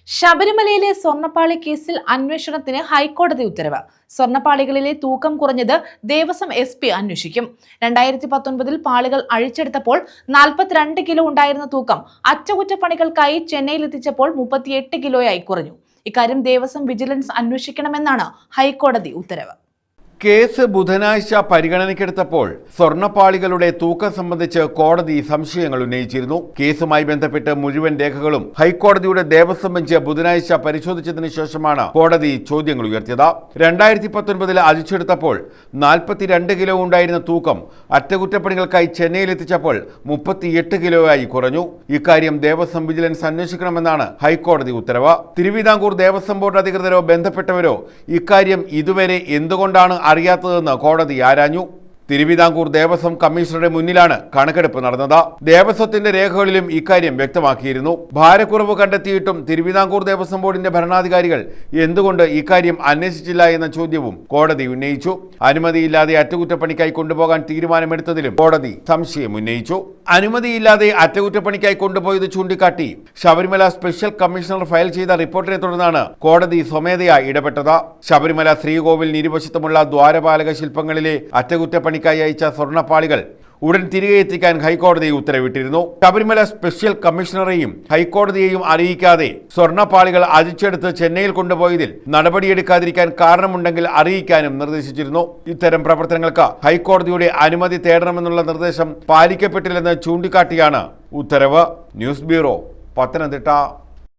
ശബരിമലയിലെ സ്വർണ്ണപ്പാളി കേസിൽ അന്വേഷണത്തിന് ഹൈക്കോടതി ഉത്തരവ്. സ്വർണ്ണപ്പാളികളിലെ തൂക്കം കുറഞ്ഞത് ദേവസ്വം SP അന്വേഷിക്കും. 2019 പാളികൾ അഴിച്ചെടുത്തപ്പോൾ 42 കിലോ ഉണ്ടായിരുന്ന തൂക്കം അറ്റകുറ്റപ്പണികൾക്കായി ചെന്നൈയിലെത്തിച്ചപ്പോൾ 38 കിലോയായി കുറഞ്ഞു. ഇക്കാര്യം ദേവസ്വം വിജിലൻസ് അന്വേഷിക്കണമെന്നാണ് ഹൈക്കോടതി ഉത്തരവ്. കേസ് ബുധനാഴ്ച പരിഗണനയ്ക്കെടുത്തപ്പോൾ സ്വർണ്ണപ്പാളികളുടെ തൂക്കം സംബന്ധിച്ച് കോടതി സംശയങ്ങൾ ഉന്നയിച്ചിരുന്നു. കേസുമായി ബന്ധപ്പെട്ട് മുഴുവൻ രേഖകളും ഹൈക്കോടതിയുടെ ദേവസ്വം ബെഞ്ച് ബുധനാഴ്ച പരിശോധിച്ചതിനു ശേഷമാണ് കോടതി ചോദ്യങ്ങൾ ഉയർത്തിയത്. 2019 അഴിച്ചെടുത്തപ്പോൾ 42 കിലോ ഉണ്ടായിരുന്ന തൂക്കം അറ്റകുറ്റപ്പണികൾക്കായി ചെന്നൈയിലെത്തിച്ചപ്പോൾ 38 കിലോയായി കുറഞ്ഞു. ഇക്കാര്യം ദേവസ്വം വിജിലൻസ് അന്വേഷിക്കണമെന്നാണ് ഹൈക്കോടതി ഉത്തരവ്. തിരുവിതാംകൂർ ദേവസ്വം ബോർഡ് അധികൃതരോ ബന്ധപ്പെട്ടവരോ ഇക്കാര്യം ഇതുവരെ എന്തുകൊണ്ടാണ് അറിയാത്തതെന്ന് കോടതി ആരാഞ്ഞു. തിരുവിതാംകൂർ ദേവസ്വം കമ്മീഷണറുടെ മുന്നിലാണ് കണക്കെടുപ്പ് നടന്നത്. ദേവസ്വത്തിന്റെ രേഖകളിലും ഇക്കാര്യം വ്യക്തമാക്കിയിരുന്നു. ഭാരക്കുറവ് കണ്ടെത്തിയിട്ടും തിരുവിതാംകൂർ ദേവസ്വം ബോർഡിന്റെ ഭരണാധികാരികൾ എന്തുകൊണ്ട് ഇക്കാര്യം അന്വേഷിച്ചില്ല എന്ന ചോദ്യവും കോടതി ഉന്നയിച്ചു. അനുമതിയില്ലാതെ അറ്റകുറ്റപ്പണിക്കായി കൊണ്ടുപോകാൻ തീരുമാനമെടുത്തതിലും കോടതി സംശയം ഉന്നയിച്ചു. അനുമതിയില്ലാതെ അറ്റകുറ്റപ്പണിക്കായി കൊണ്ടുപോയത് ചൂണ്ടിക്കാട്ടി ശബരിമല സ്പെഷ്യൽ കമ്മീഷണർ ഫയൽ ചെയ്ത റിപ്പോർട്ടിനെ തുടർന്നാണ് കോടതി സ്വമേധയാ ഇടപെട്ടത്. ശബരിമല ശ്രീകോവിലിന് ഇരുവശത്തുമുള്ള ദ്വാരപാലക ശില്പങ്ങളിലെ അറ്റകുറ്റപ്പണിക്കായി അയച്ച സ്വർണ്ണപ്പാളികൾ ഉടൻ തിരികെ എത്തിക്കാൻ ഹൈക്കോടതി ഉത്തരവിട്ടിരുന്നു. ശബരിമല സ്പെഷ്യൽ കമ്മീഷണറെയും ഹൈക്കോടതിയെയും അറിയിക്കാതെ സ്വർണ്ണപ്പാളികൾ അഴിച്ചെടുത്ത് ചെന്നൈയിൽ കൊണ്ടുപോയതിൽ നടപടിയെടുക്കാതിരിക്കാൻ കാരണമുണ്ടെങ്കിൽ അറിയിക്കാനും നിർദ്ദേശിച്ചിരുന്നു. ഇത്തരം പ്രവർത്തനങ്ങൾക്ക് ഹൈക്കോടതിയുടെ അനുമതി തേടണമെന്നുള്ള നിർദ്ദേശം പാലിക്കപ്പെട്ടില്ലെന്ന് ചൂണ്ടിക്കാട്ടിയാണ് ഉത്തരവ്. News bureau, Pathanamthitta.